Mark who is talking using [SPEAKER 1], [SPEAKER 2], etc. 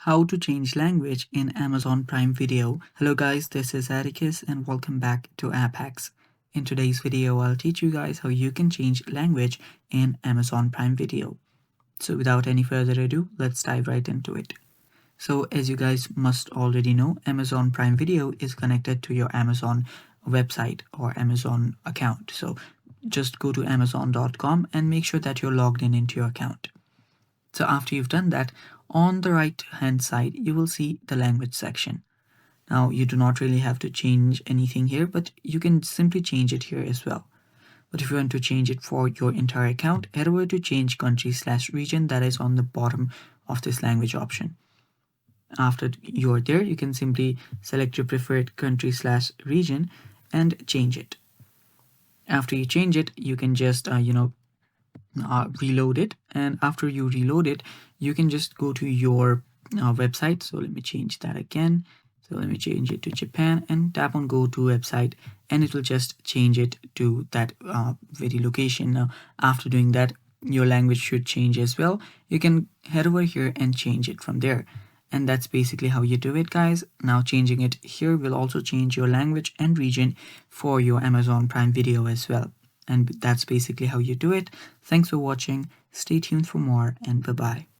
[SPEAKER 1] How to change language in Amazon Prime Video. Hello guys, this is Atticus and welcome back to App Hacks. In today's video, I'll teach you guys how you can change language in Amazon Prime Video. So without any further ado, let's dive right into it. So as you guys must already know, Amazon Prime Video is connected to your Amazon website or Amazon account. So just go to amazon.com and make sure that you're logged in into your account. So after you've done that, on the right hand side, you will see the language section. Now you do not really have to change anything here, but you can simply change it here as well. But if you want to change it for your entire account, head over to change country/region that is on the bottom of this language option. After you're there, you can simply select your preferred country/region and change it. After you change it, you can just reload it, and after you reload it you can just go to your website. So let me change that again. So let me change it to Japan and tap on go to website, and it will just change it to that very location. Now after doing that, your language should change as well. You can head over here and change it from there, and that's basically how you do it, guys. Now changing it here will also change your language and region for your Amazon Prime Video as well. And that's basically how you do it. Thanks for watching. Stay tuned for more, and bye-bye.